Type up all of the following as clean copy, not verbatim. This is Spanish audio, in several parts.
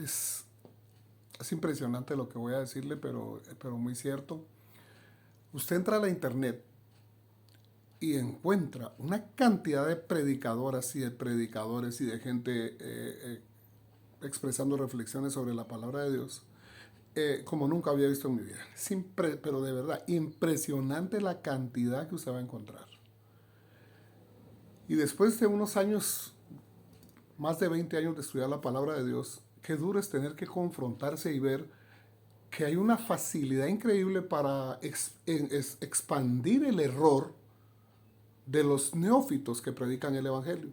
Es, es impresionante lo que voy a decirle, pero muy cierto. Usted entra a la internet y encuentra una cantidad de predicadoras y de predicadores y de gente expresando reflexiones sobre la palabra de Dios, como nunca había visto en mi vida. Pero de verdad, impresionante la cantidad que usted va a encontrar. Y después de unos años, más de 20 años de estudiar la palabra de Dios, qué duro es tener que confrontarse y ver que hay una facilidad increíble para expandir el error de los neófitos que predican el Evangelio.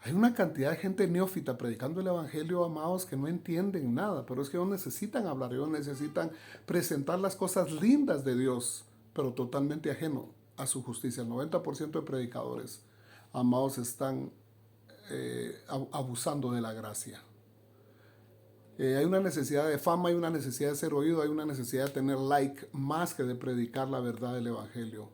Hay una cantidad de gente neófita predicando el Evangelio, amados, que no entienden nada, pero es que ellos necesitan hablar, ellos necesitan presentar las cosas lindas de Dios, pero totalmente ajeno a su justicia. El 90% de predicadores, amados, están abusando de la gracia. Hay una necesidad de fama, hay una necesidad de ser oído, hay una necesidad de tener like más que de predicar la verdad del Evangelio.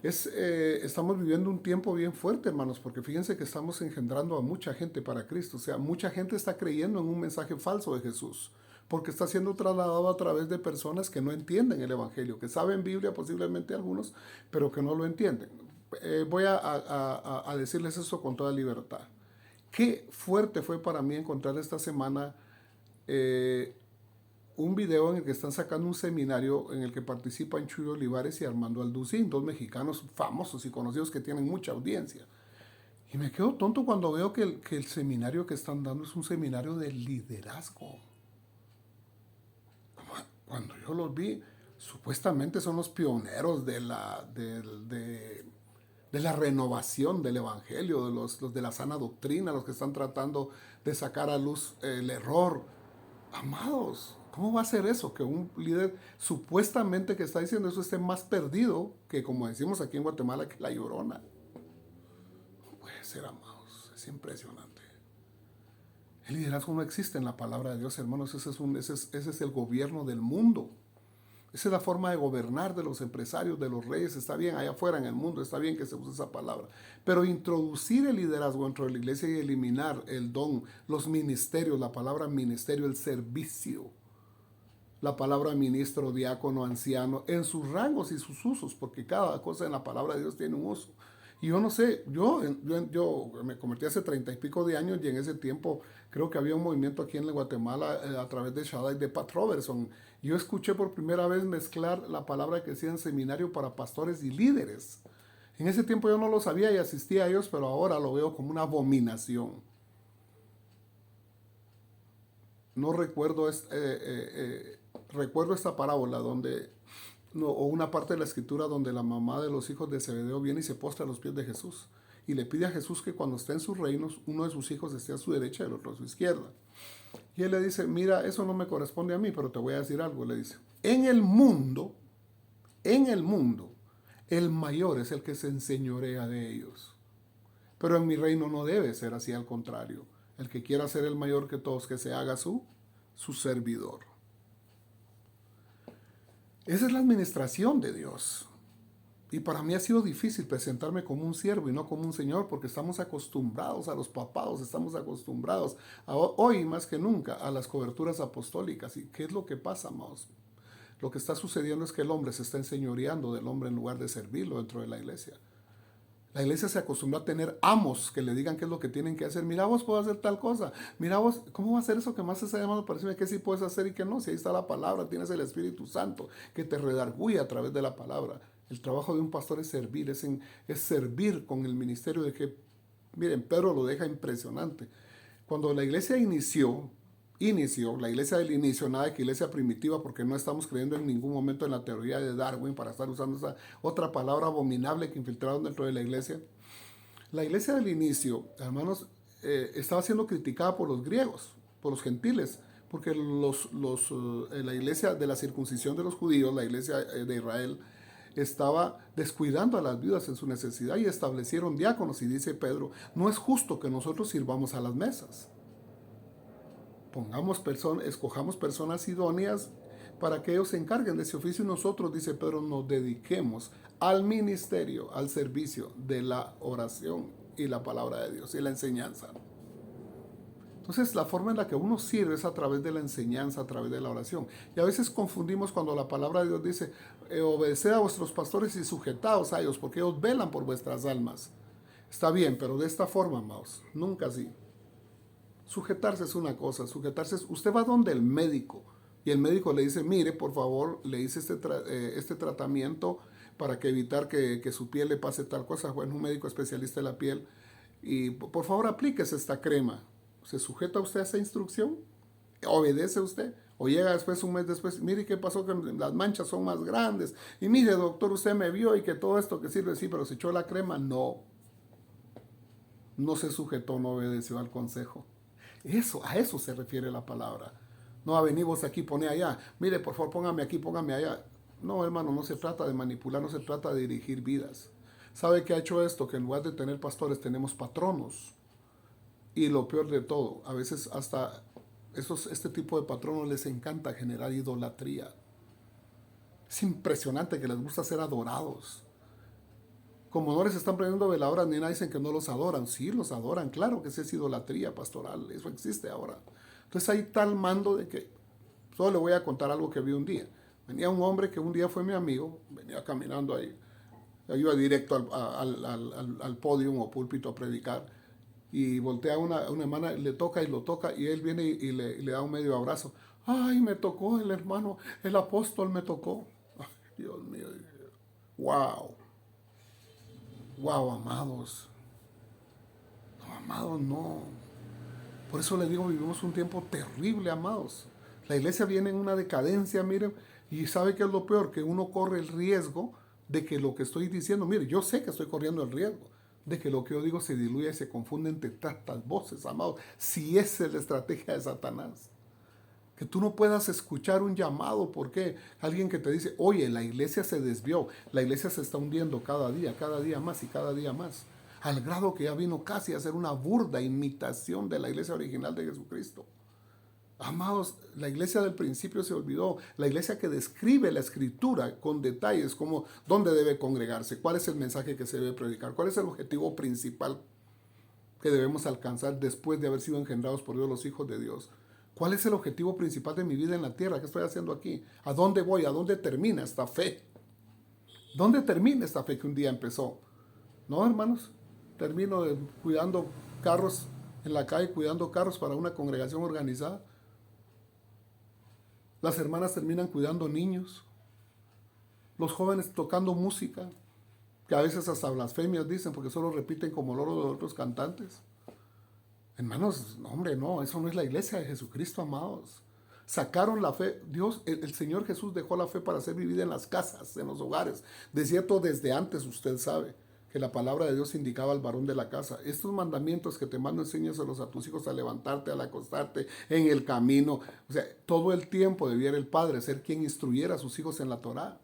Estamos viviendo un tiempo bien fuerte, hermanos, porque fíjense que estamos engendrando a mucha gente para Cristo. O sea, mucha gente está creyendo en un mensaje falso de Jesús, porque está siendo trasladado a través de personas que no entienden el Evangelio, que saben Biblia posiblemente algunos, pero que no lo entienden. Voy a decirles eso con toda libertad. Qué fuerte fue para mí encontrar esta semana eh, un video en el que están sacando un seminario en el que participan Chuy Olivares y Armando Alducín, dos mexicanos famosos y conocidos que tienen mucha audiencia. Y me quedo tonto cuando veo que el seminario que están dando es un seminario de liderazgo. Cuando yo los vi, supuestamente son los pioneros de la renovación del Evangelio, los de la sana doctrina, los que están tratando de sacar a luz el error. Amados, ¿cómo va a ser eso? Que un líder supuestamente que está diciendo eso esté más perdido que, como decimos aquí en Guatemala, que la Llorona. No puede ser, amados. Es impresionante. El liderazgo no existe en la palabra de Dios, hermanos. Ese es el gobierno del mundo. Esa es la forma de gobernar de los empresarios, de los reyes. Está bien allá afuera en el mundo, está bien que se use esa palabra. Pero introducir el liderazgo dentro de la iglesia y eliminar el don, los ministerios, la palabra ministerio, el servicio, la palabra ministro, diácono, anciano, en sus rangos y sus usos, porque cada cosa en la palabra de Dios tiene un uso. Y yo no sé, yo me convertí hace 30 y pico de años y en ese tiempo creo que había un movimiento aquí en Guatemala a través de Shaddai, de Pat Robertson. Yo escuché por primera vez mezclar la palabra que decía en seminario para pastores y líderes. En ese tiempo yo no lo sabía y asistía a ellos, pero ahora lo veo como una abominación. No recuerdo, recuerdo esta parábola donde, no, o una parte de la escritura donde la mamá de los hijos de Zebedeo viene y se postra a los pies de Jesús y le pide a Jesús que cuando esté en sus reinos, uno de sus hijos esté a su derecha y el otro a su izquierda. Y él le dice, mira, eso no me corresponde a mí, pero te voy a decir algo. Le dice, en el mundo, el mayor es el que se enseñorea de ellos. Pero en mi reino no debe ser así, al contrario. El que quiera ser el mayor que todos, que se haga su servidor. Esa es la administración de Dios. Y para mí ha sido difícil presentarme como un siervo y no como un señor, porque estamos acostumbrados a los papados, estamos acostumbrados hoy más que nunca a las coberturas apostólicas. ¿Y qué es lo que pasa, amados? Lo que está sucediendo es que el hombre se está enseñoreando del hombre en lugar de servirlo dentro de la iglesia. La iglesia se acostumbra a tener amos que le digan qué es lo que tienen que hacer. Mira, vos puedo hacer tal cosa. Mira, vos, ¿cómo va a ser eso que más se está llamando para decirme qué sí puedes hacer y qué no? Si ahí está la palabra, tienes el Espíritu Santo que te redarguye a través de la palabra. El trabajo de un pastor es servir, es servir con el ministerio de que, miren, Pedro lo deja impresionante. Cuando la iglesia la iglesia del inicio, nada de que iglesia primitiva, porque no estamos creyendo en ningún momento en la teoría de Darwin para estar usando esa otra palabra abominable que infiltraron dentro de la iglesia. La iglesia del inicio, hermanos, estaba siendo criticada por los griegos, por los gentiles, porque la iglesia de la circuncisión de los judíos, la iglesia de Israel, estaba descuidando a las viudas en su necesidad y establecieron diáconos. Y dice Pedro, no es justo que nosotros sirvamos a las mesas. Escojamos personas idóneas para que ellos se encarguen de ese oficio y nosotros, dice Pedro, nos dediquemos al ministerio, al servicio de la oración y la palabra de Dios y la enseñanza. Entonces, la forma en la que uno sirve es a través de la enseñanza, a través de la oración. Y a veces confundimos cuando la palabra de Dios dice, obedeced a vuestros pastores y sujetaos a ellos, porque ellos velan por vuestras almas. Está bien, pero de esta forma, amados, nunca así. Sujetarse es una cosa, sujetarse es, usted va donde el médico, y el médico le dice, mire, por favor, le hice este tratamiento para que evitar que su piel le pase tal cosa. Bueno, un médico especialista de la piel, y por favor aplíquese esta crema. ¿Se sujeta usted a esa instrucción? ¿Obedece usted? O llega después, un mes después, mire qué pasó, que las manchas son más grandes. Y mire, doctor, usted me vio y que todo esto que sirve, sí, pero se echó la crema. No, no se sujetó, no obedeció al consejo. Eso, a eso se refiere la palabra. No a venir vos aquí, pone allá. Mire, por favor, póngame aquí, póngame allá. No, hermano, no se trata de manipular, no se trata de dirigir vidas. ¿Sabe qué ha hecho esto? Que en lugar de tener pastores, tenemos patronos. Y lo peor de todo, a veces hasta este tipo de patronos les encanta generar idolatría. Es impresionante que les gusta ser adorados. Como no les están prendiendo veladoras ni nada, dicen que no los adoran. Sí, los adoran, claro que sí es idolatría pastoral, eso existe ahora. Entonces hay tal mando de que, solo le voy a contar algo que vi un día. Venía un hombre que un día fue mi amigo, venía caminando ahí, iba directo al podio o púlpito a predicar, y voltea a una hermana, le toca y lo toca, y él viene y le da un medio abrazo. Ay, me tocó el hermano, el apóstol me tocó. Ay, Dios mío, wow. Wow, amados. No, amados, no. Por eso les digo, vivimos un tiempo terrible, amados. La iglesia viene en una decadencia, miren, y ¿sabe qué es lo peor? Que uno corre el riesgo de que lo que estoy diciendo, mire, yo sé que estoy corriendo el riesgo de que lo que yo digo se diluya y se confunde entre tantas voces, amados. Si esa es la estrategia de Satanás. Que tú no puedas escuchar un llamado, porque alguien que te dice, oye, la iglesia se desvió, la iglesia se está hundiendo cada día más y cada día más, al grado que ya vino casi a ser una burda imitación de la iglesia original de Jesucristo. Amados, la iglesia del principio se olvidó, la iglesia que describe la escritura con detalles como dónde debe congregarse, cuál es el mensaje que se debe predicar, cuál es el objetivo principal que debemos alcanzar después de haber sido engendrados por Dios los hijos de Dios. ¿Cuál es el objetivo principal de mi vida en la tierra? ¿Qué estoy haciendo aquí? ¿A dónde voy? ¿A dónde termina esta fe? ¿Dónde termina esta fe que un día empezó? No, hermanos, termino cuidando carros en la calle, cuidando carros para una congregación organizada. Las hermanas terminan cuidando niños. Los jóvenes tocando música, que a veces hasta blasfemias dicen porque solo repiten como loro de otros cantantes. Hermanos, no, hombre, no, eso no es la iglesia de Jesucristo, amados. Sacaron la fe, Dios, el Señor Jesús dejó la fe para ser vivida en las casas, en los hogares. De cierto, desde antes usted sabe que la palabra de Dios indicaba al varón de la casa. Estos mandamientos que te mando, enséñaselos a tus hijos al levantarte, al acostarte, en el camino. O sea, todo el tiempo debiera el Padre ser quien instruyera a sus hijos en la Torá.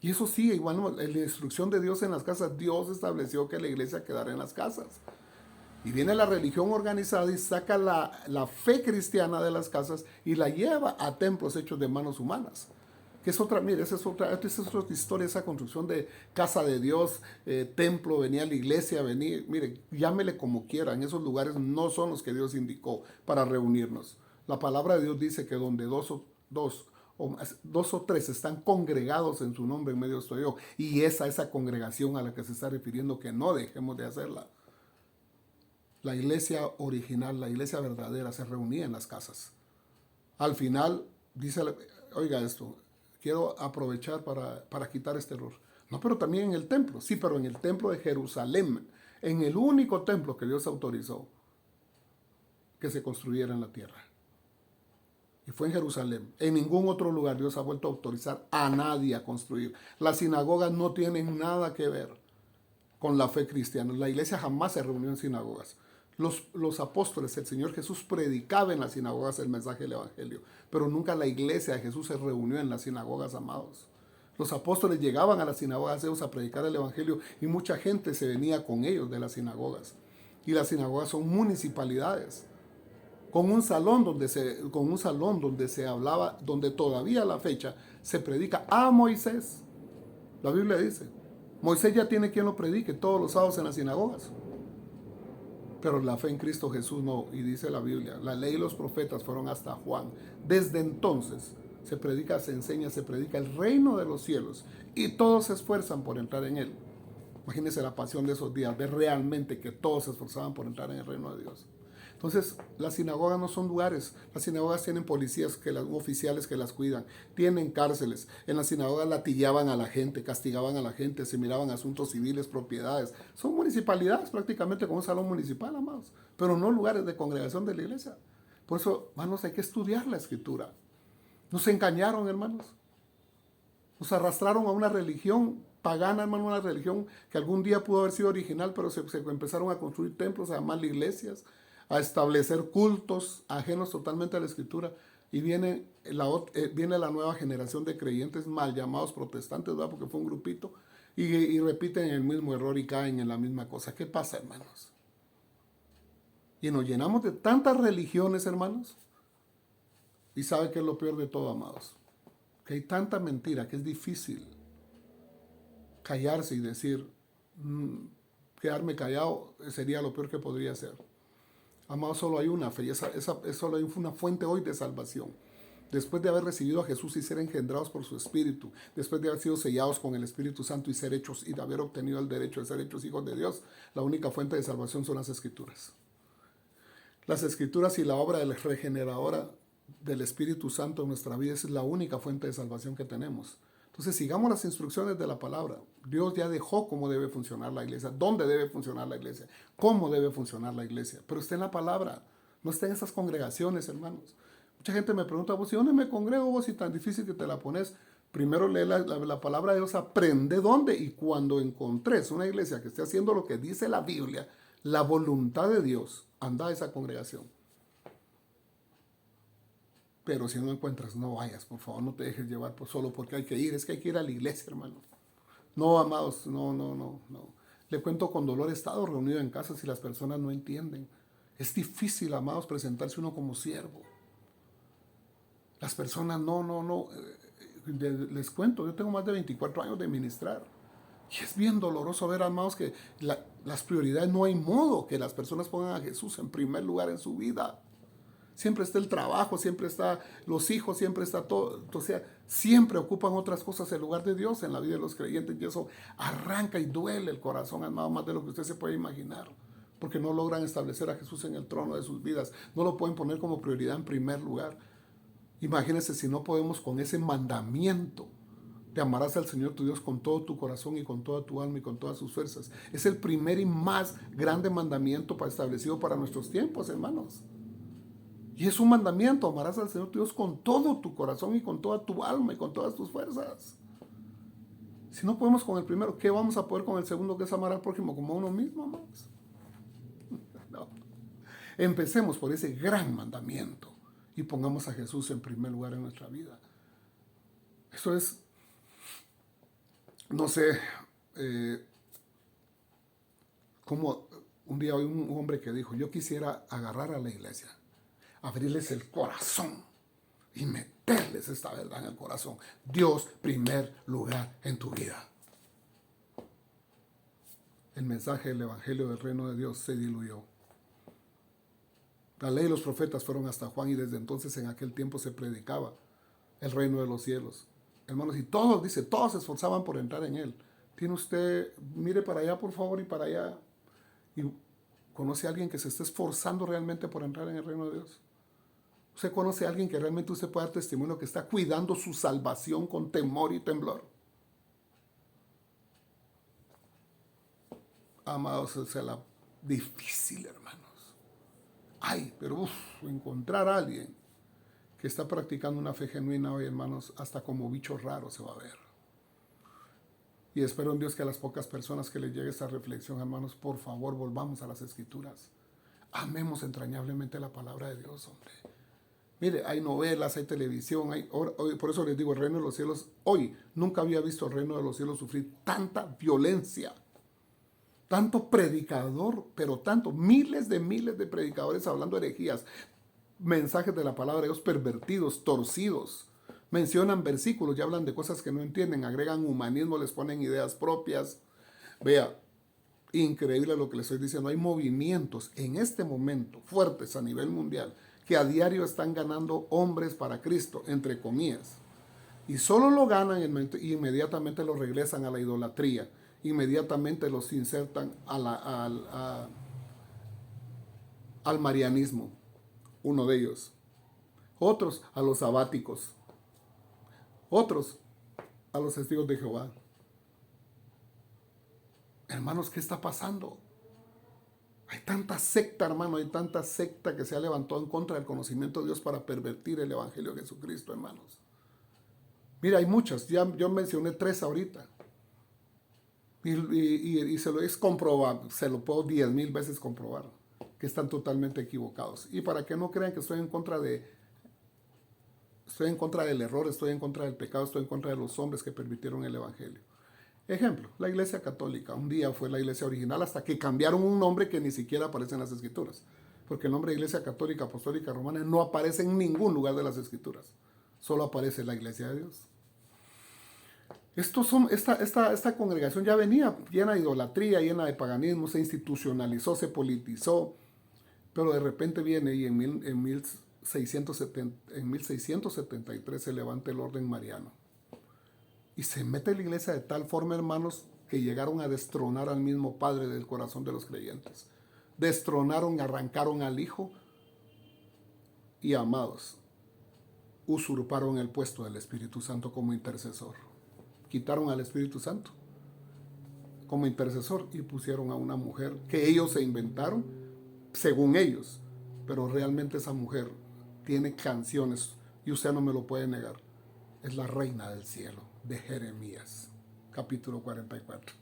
Y eso sí, igual en la instrucción de Dios en las casas, Dios estableció que la iglesia quedara en las casas. Y viene la religión organizada y saca la fe cristiana de las casas y la lleva a templos hechos de manos humanas. Que es otra, mire, esa es otra historia, esa construcción de casa de Dios, templo, venía la iglesia, venía, mire, llámele como quieran, esos lugares no son los que Dios indicó para reunirnos. La palabra de Dios dice que donde dos o tres están congregados en su nombre, en medio estoy yo. Y esa congregación a la que se está refiriendo, que no dejemos de hacerla. La iglesia original, la iglesia verdadera, se reunía en las casas. Al final, dice, oiga esto, quiero aprovechar para quitar este error. No, pero también en el templo. Sí, pero en el templo de Jerusalén, en el único templo que Dios autorizó que se construyera en la tierra. Y fue en Jerusalén. En ningún otro lugar Dios ha vuelto a autorizar a nadie a construir. Las sinagogas no tienen nada que ver con la fe cristiana. La iglesia jamás se reunió en sinagogas. Los apóstoles, el Señor Jesús predicaba en las sinagogas el mensaje del Evangelio, pero nunca la iglesia de Jesús se reunió en las sinagogas, amados. Los apóstoles llegaban a las sinagogas de ellos a predicar el Evangelio y mucha gente se venía con ellos de las sinagogas. Y las sinagogas son municipalidades, con un salón donde se hablaba, donde todavía a la fecha se predica a Moisés. La Biblia dice, Moisés ya tiene quien lo predique todos los sábados en las sinagogas. Pero la fe en Cristo Jesús no. Y dice la Biblia, la ley y los profetas fueron hasta Juan. Desde entonces se predica, se enseña, se predica el reino de los cielos. Y todos se esfuerzan por entrar en él. Imagínense la pasión de esos días, ver realmente que todos se esforzaban por entrar en el reino de Dios. Entonces, las sinagogas no son lugares. Las sinagogas tienen policías, oficiales que las cuidan. Tienen cárceles. En las sinagogas latillaban a la gente, castigaban a la gente, se miraban asuntos civiles, propiedades. Son municipalidades prácticamente como un salón municipal, amados. Pero no lugares de congregación de la iglesia. Por eso, hermanos, hay que estudiar la escritura. Nos engañaron, hermanos. Nos arrastraron a una religión pagana, hermano, una religión que algún día pudo haber sido original, pero se empezaron a construir templos, a llamarle iglesias, a establecer cultos ajenos totalmente a la escritura. Y viene la nueva generación de creyentes mal llamados protestantes, ¿verdad? Porque fue un grupito, y repiten el mismo error y caen en la misma cosa. ¿Qué pasa, hermanos? Y nos llenamos de tantas religiones, hermanos. Y ¿sabe qué es lo peor de todo, amados? Que hay tanta mentira que es difícil callarse y decir, quedarme callado sería lo peor que podría hacer. Amado, solo hay una fe, y solo hay una fuente hoy de salvación. Después de haber recibido a Jesús y ser engendrados por su Espíritu, después de haber sido sellados con el Espíritu Santo y ser hechos, y de haber obtenido el derecho de ser hechos hijos de Dios, la única fuente de salvación son las Escrituras. Las Escrituras y la obra regeneradora del Espíritu Santo en nuestra vida es la única fuente de salvación que tenemos. Entonces sigamos las instrucciones de la palabra. Dios ya dejó cómo debe funcionar la iglesia, dónde debe funcionar la iglesia, cómo debe funcionar la iglesia. Pero está en la palabra, no está en esas congregaciones, hermanos. Mucha gente me pregunta, vos, ¿y dónde me congrego vos si tan difícil que te la pones? Primero lee la palabra de Dios, aprende dónde, y cuando encontres una iglesia que esté haciendo lo que dice la Biblia, la voluntad de Dios, anda a esa congregación. Pero si no encuentras, no vayas, por favor, no te dejes llevar solo porque hay que ir. Es que hay que ir a la iglesia, hermano. No, amados, no. Le cuento con dolor, he estado reunido en casa si las personas no entienden. Es difícil, amados, presentarse uno como siervo. Las personas no. Les cuento, yo tengo más de 24 años de ministrar. Y es bien doloroso ver, amados, que las prioridades no hay modo que las personas pongan a Jesús en primer lugar en su vida. Siempre está el trabajo, siempre está los hijos, siempre está todo. O sea, siempre ocupan otras cosas en lugar de Dios en la vida de los creyentes. Y eso arranca y duele el corazón, amado, más de lo que usted se puede imaginar. Porque no logran establecer a Jesús en el trono de sus vidas. No lo pueden poner como prioridad en primer lugar. Imagínense si no podemos con ese mandamiento. Te amarás al Señor tu Dios con todo tu corazón y con toda tu alma y con todas sus fuerzas. Es el primer y más grande mandamiento establecido para nuestros tiempos, hermanos. Y es un mandamiento, amarás al Señor tu Dios con todo tu corazón y con toda tu alma y con todas tus fuerzas. Si no podemos con el primero, ¿qué vamos a poder con el segundo, que es amar al prójimo como a uno mismo, amados? No. Empecemos por ese gran mandamiento y pongamos a Jesús en primer lugar en nuestra vida. Eso es, no sé, como un día oí un hombre que dijo, yo quisiera agarrar a la iglesia, abrirles el corazón y meterles esta verdad en el corazón. Dios, primer lugar en tu vida. El mensaje del evangelio del reino de Dios se diluyó. La ley y los profetas fueron hasta Juan y desde entonces en aquel tiempo se predicaba el reino de los cielos. Hermanos, y todos, dice, todos se esforzaban por entrar en él. Tiene usted, mire para allá por favor y para allá. Y conoce a alguien que se esté esforzando realmente por entrar en el reino de Dios. Usted conoce a alguien que realmente usted puede dar testimonio que está cuidando su salvación con temor y temblor. Amados, es difícil, hermanos. Ay, pero encontrar a alguien que está practicando una fe genuina hoy, hermanos, hasta como bicho raro se va a ver. Y espero en Dios que a las pocas personas que les llegue esta reflexión, hermanos, por favor, volvamos a las Escrituras. Amemos entrañablemente la palabra de Dios, hombre. Mire, hay novelas, hay televisión, por eso les digo, el reino de los cielos, hoy nunca había visto el reino de los cielos sufrir tanta violencia, tanto predicador, pero tanto, miles de predicadores hablando herejías, mensajes de la palabra de Dios pervertidos, torcidos, mencionan versículos, ya hablan de cosas que no entienden, agregan humanismo, les ponen ideas propias. Vea, Increíble lo que le estoy diciendo. Hay movimientos en este momento fuertes a nivel mundial que a diario están ganando hombres para Cristo, entre comillas. Y solo lo ganan y inmediatamente lo regresan a la idolatría. Inmediatamente los insertan al marianismo, uno de ellos. Otros a los sabáticos. Otros a los testigos de Jehová. Hermanos, ¿qué está pasando? Hay tanta secta, hermano, hay tanta secta que se ha levantado en contra del conocimiento de Dios para pervertir el Evangelio de Jesucristo, hermanos. Mira, hay muchas, ya yo mencioné 3 ahorita. Y se lo es comprobado, se lo puedo 10,000 veces comprobar, que están totalmente equivocados. Y para que no crean que estoy en contra del error, estoy en contra del pecado, estoy en contra de los hombres que permitieron el Evangelio. Ejemplo, la Iglesia Católica. Un día fue la iglesia original hasta que cambiaron un nombre que ni siquiera aparece en las Escrituras. Porque el nombre de Iglesia Católica Apostólica Romana no aparece en ningún lugar de las Escrituras. Solo aparece la Iglesia de Dios. Esta congregación ya venía llena de idolatría, llena de paganismo, se institucionalizó, se politizó. Pero de repente viene y en 1673 se levanta el orden mariano. Y se mete la iglesia de tal forma, hermanos, que llegaron a destronar al mismo Padre del corazón de los creyentes. Destronaron, arrancaron al Hijo y, amados, usurparon el puesto del Espíritu Santo como intercesor. Quitaron al Espíritu Santo como intercesor y pusieron a una mujer que ellos se inventaron, según ellos. Pero realmente esa mujer tiene canciones y usted no me lo puede negar. Es la reina del cielo, de Jeremías, capítulo 44.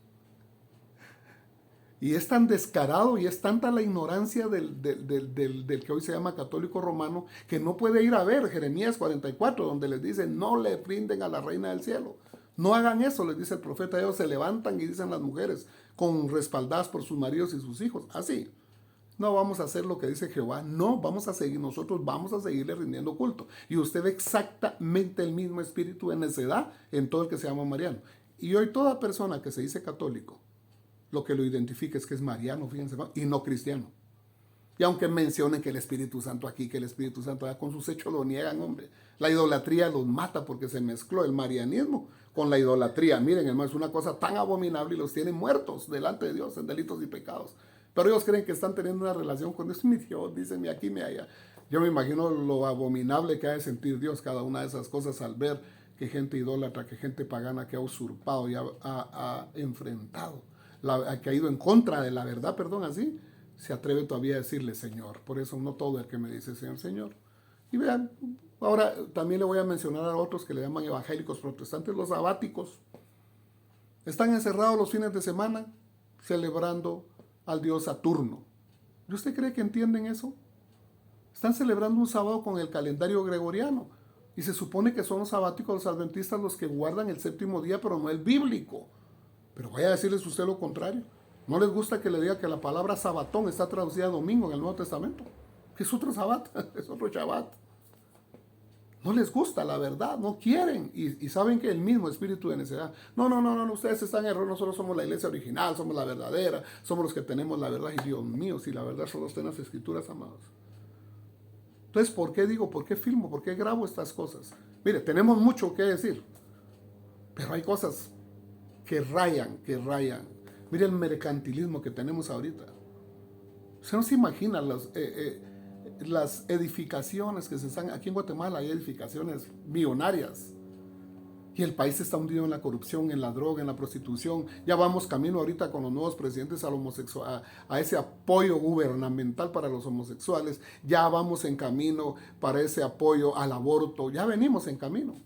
Y es tan descarado y es tanta la ignorancia del que hoy se llama católico romano que no puede ir a ver Jeremías 44, donde les dice, no le rinden a la reina del cielo. No hagan eso, les dice el profeta. Ellos se levantan y dicen las mujeres, respaldadas por sus maridos y sus hijos. Así. No vamos a hacer lo que dice Jehová, no, nosotros vamos a seguirle rindiendo culto. Y usted ve exactamente el mismo espíritu de necedad en todo el que se llama mariano. Y hoy toda persona que se dice católico, lo que lo identifica es que es mariano, fíjense, y no cristiano. Y aunque mencionen que el Espíritu Santo aquí, que el Espíritu Santo allá, con sus hechos lo niegan, hombre. La idolatría los mata porque se mezcló el marianismo con la idolatría. Miren, hermano, es una cosa tan abominable y los tienen muertos delante de Dios en delitos y pecados. Pero ellos creen que están teniendo una relación con Dios. Mi Dios, dicen, aquí, me allá. Yo me imagino lo abominable que ha de sentir Dios cada una de esas cosas al ver que gente idólatra, que gente pagana que ha usurpado y ha enfrentado, que ha ido en contra de la verdad, perdón, así, se atreve todavía a decirle Señor. Por eso no todo el que me dice Señor, Señor. Y vean, ahora también le voy a mencionar a otros que le llaman evangélicos protestantes, los sabáticos. Están encerrados los fines de semana celebrando al dios Saturno. ¿Y usted cree que entienden eso? Están celebrando un sábado con el calendario gregoriano. Y se supone que son los sabáticos, los adventistas, los que guardan el séptimo día, pero no el bíblico. Pero vaya a decirles usted lo contrario. ¿No les gusta que le diga que la palabra sabatón está traducida a domingo en el Nuevo Testamento? Que es otro sabat, es otro Shabbat. No les gusta la verdad, no quieren. Y saben que el mismo espíritu de necedad. No, ustedes están en error, nosotros somos la iglesia original, somos la verdadera, somos los que tenemos la verdad. Y Dios mío, si la verdad solo está en las escrituras, amados. Entonces, ¿por qué digo, por qué filmo, por qué grabo estas cosas? Mire, tenemos mucho que decir, pero hay cosas que rayan. Mire el mercantilismo que tenemos ahorita. Usted no se imagina las edificaciones que se están... Aquí en Guatemala hay edificaciones millonarias. Y el país está hundido en la corrupción, en la droga, en la prostitución. Ya vamos camino ahorita con los nuevos presidentes a ese apoyo gubernamental para los homosexuales. Ya vamos en camino para ese apoyo al aborto. Ya venimos en camino.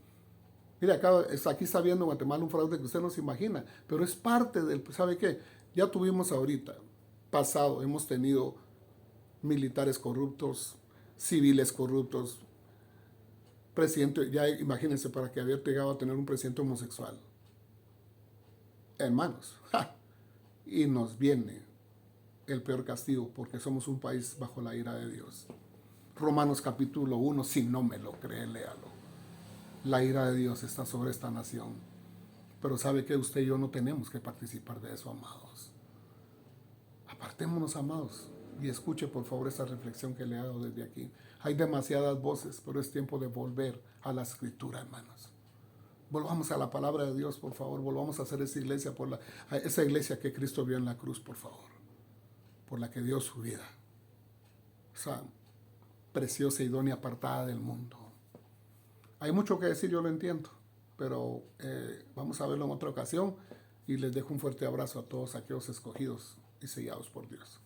Mira, aquí está viendo en Guatemala un fraude que usted no se imagina, pero es parte del... ¿Sabe qué? Ya tuvimos ahorita, pasado, hemos tenido militares corruptos, civiles corruptos, presidente, ya imagínense para que había llegado a tener un presidente homosexual. Hermanos, y nos viene el peor castigo porque somos un país bajo la ira de Dios. Romanos capítulo 1, si no me lo cree, léalo. La ira de Dios está sobre esta nación. Pero sabe que usted y yo no tenemos que participar de eso, amados. Apartémonos, amados, y escuche por favor esta reflexión que le hago desde aquí. Hay demasiadas voces, pero es tiempo de volver a la escritura, hermanos. Volvamos a la palabra de Dios, por favor. Volvamos a hacer esa iglesia, a esa iglesia que Cristo vio en la cruz, por favor. Por la que dio su vida. Esa preciosa, idónea, apartada del mundo. Hay mucho que decir, yo lo entiendo. Pero vamos a verlo en otra ocasión. Y les dejo un fuerte abrazo a todos aquellos escogidos y sellados por Dios.